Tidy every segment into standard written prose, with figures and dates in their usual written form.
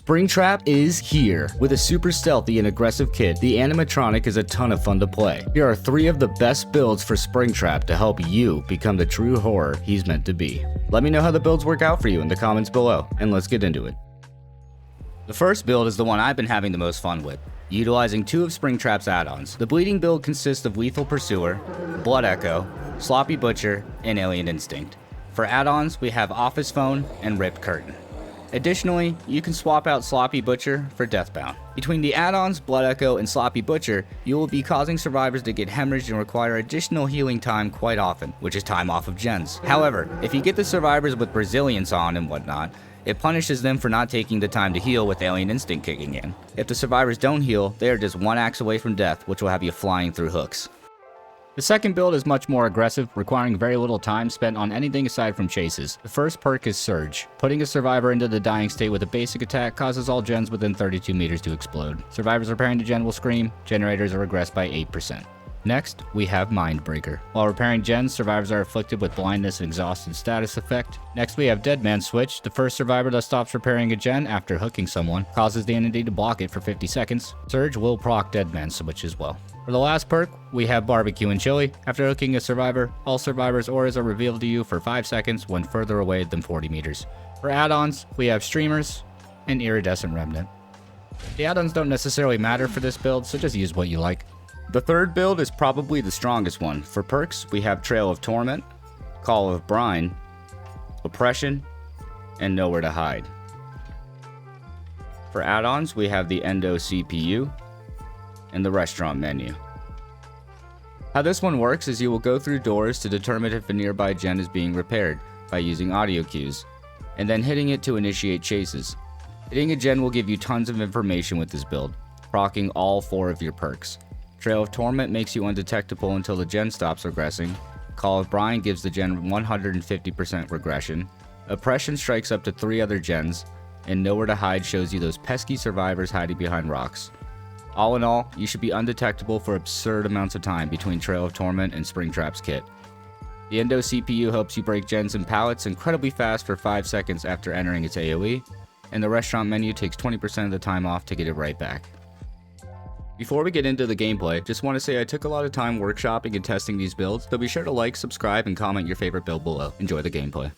Springtrap is here. With a super stealthy and aggressive kit, the animatronic is a ton of fun to play. Here are 3 of the best builds for Springtrap to help you become the true horror he's meant to be. Let me know how the builds work out for you in the comments below, and let's get into it. The first build is the one I've been having the most fun with, utilizing 2 of Springtrap's add-ons. The bleeding build consists of Lethal Pursuer, Blood Echo, Sloppy Butcher, and Alien Instinct. For add-ons, we have Office Phone and Ripped Curtain. Additionally, you can swap out Sloppy Butcher for Deathbound. Between the add-ons, Blood Echo, and Sloppy Butcher, you will be causing survivors to get hemorrhaged and require additional healing time quite often, which is time off of gens. However, if you get the survivors with Resilience on and whatnot, it punishes them for not taking the time to heal with Alien Instinct kicking in. If the survivors don't heal, they are just 1 axe away from death, which will have you flying through hooks. The second build is much more aggressive, requiring very little time spent on anything aside from chases. The first perk is Surge. Putting a survivor into the dying state with a basic attack causes all gens within 32 meters to explode. Survivors repairing the gen will scream, generators are regressed by 8%. Next, we have Mindbreaker. While repairing gens, survivors are afflicted with blindness and exhausted status effect. Next, we have Dead Man Switch. The first survivor that stops repairing a gen after hooking someone causes the entity to block it for 50 seconds. Surge will proc Dead Man Switch as well. For the last perk, we have Barbecue and Chili. After hooking a survivor, all survivors' auras are revealed to you for 5 seconds when further away than 40 meters. For add-ons, we have Streamers and Iridescent Remnant. The add-ons don't necessarily matter for this build, so just use what you like. The third build is probably the strongest one. For perks, we have Trail of Torment, Call of Brine, Oppression, and Nowhere to Hide. For add-ons, we have the Endo CPU and the Restaurant menu. How this one works is you will go through doors to determine if a nearby gen is being repaired by using audio cues, and then hitting it to initiate chases. Hitting a gen will give you tons of information with this build, proccing all 4 of your perks. Trail of Torment makes you undetectable until the gen stops regressing. Call of Brine gives the gen 150% regression. Oppression strikes up to 3 other gens, and Nowhere to Hide shows you those pesky survivors hiding behind rocks. All in all, you should be undetectable for absurd amounts of time between Trail of Torment and Springtrap's kit. The Endo CPU helps you break gens and pallets incredibly fast for 5 seconds after entering its AoE, and the Restaurant menu takes 20% of the time off to get it right back. Before we get into the gameplay, just want to say I took a lot of time workshopping and testing these builds, so be sure to like, subscribe, and comment your favorite build below. Enjoy the gameplay.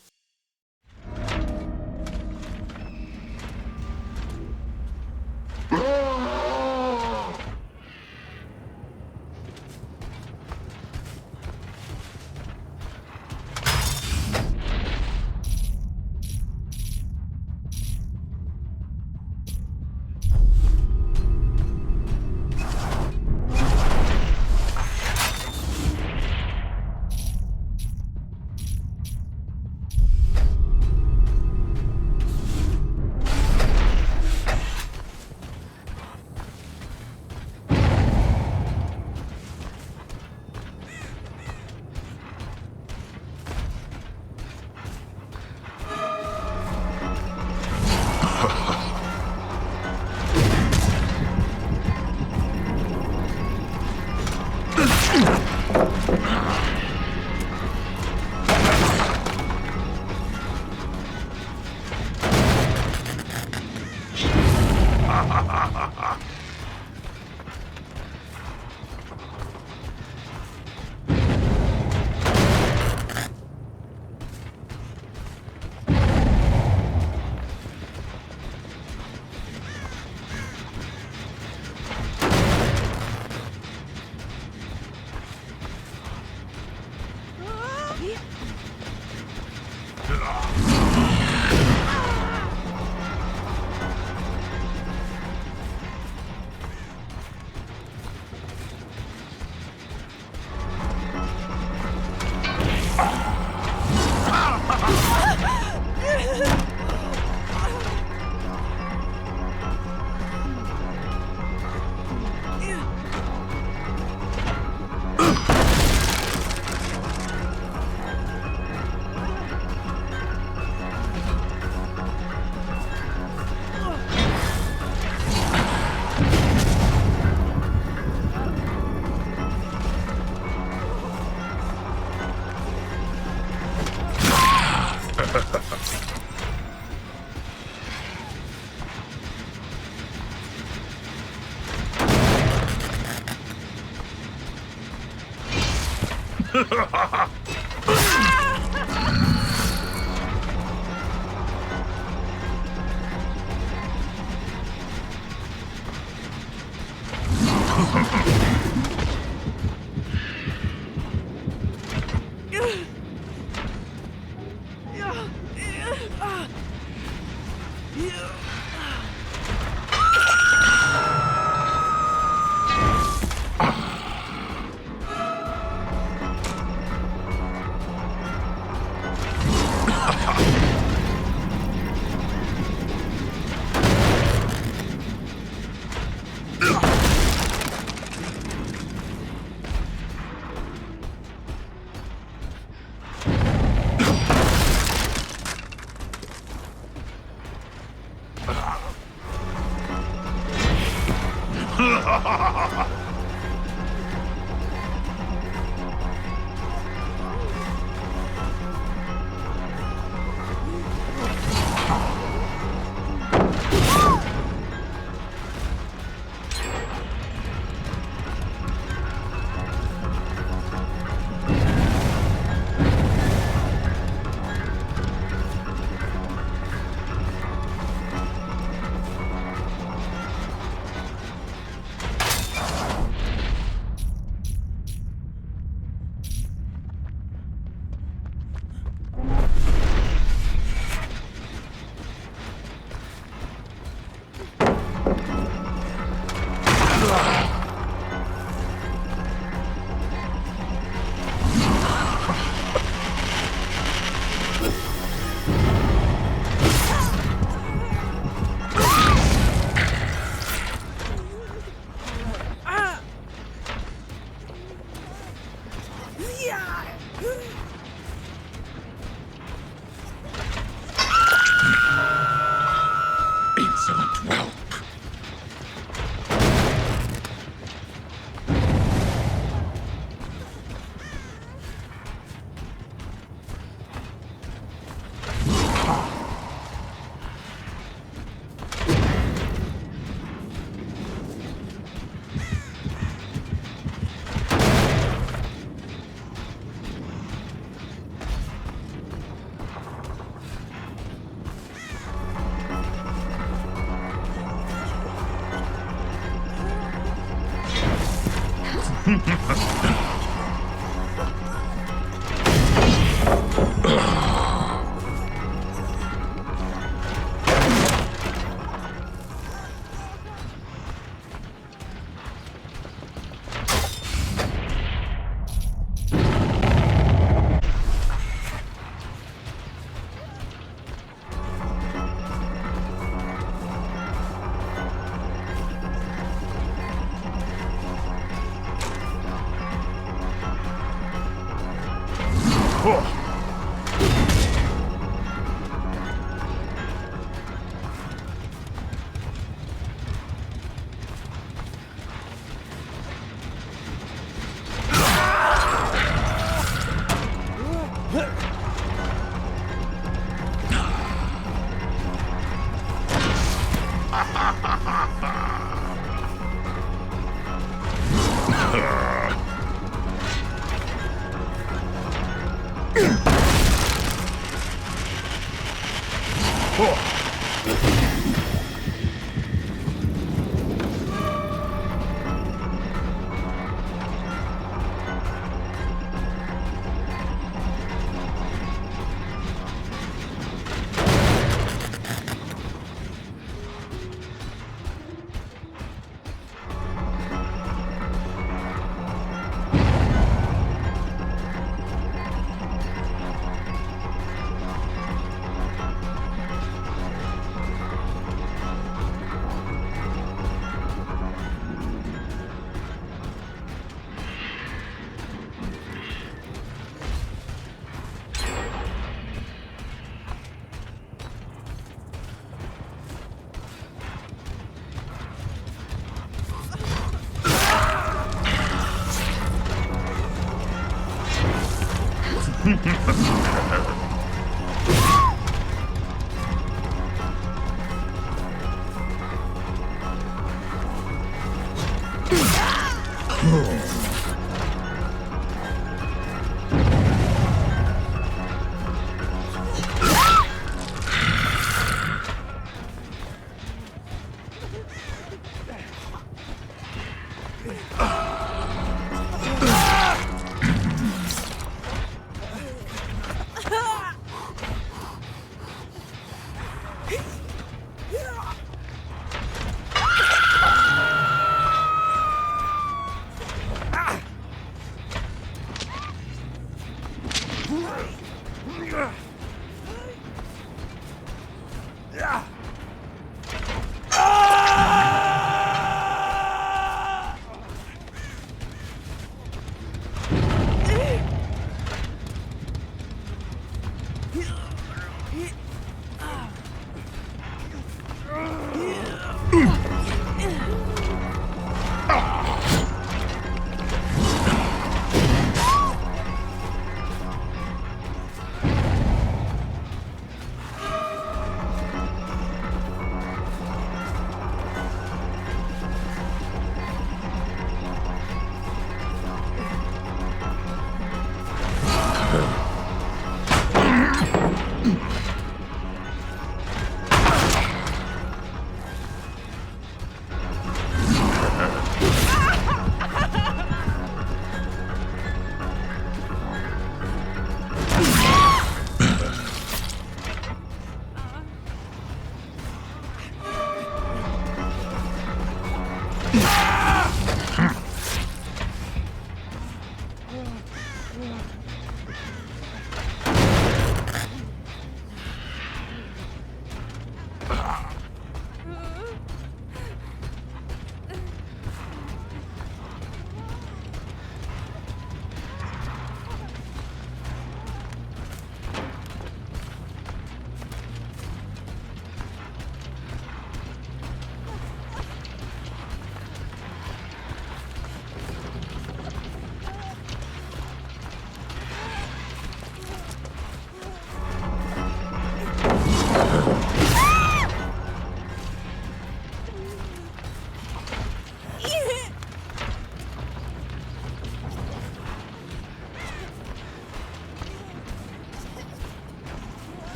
Insolent whelp.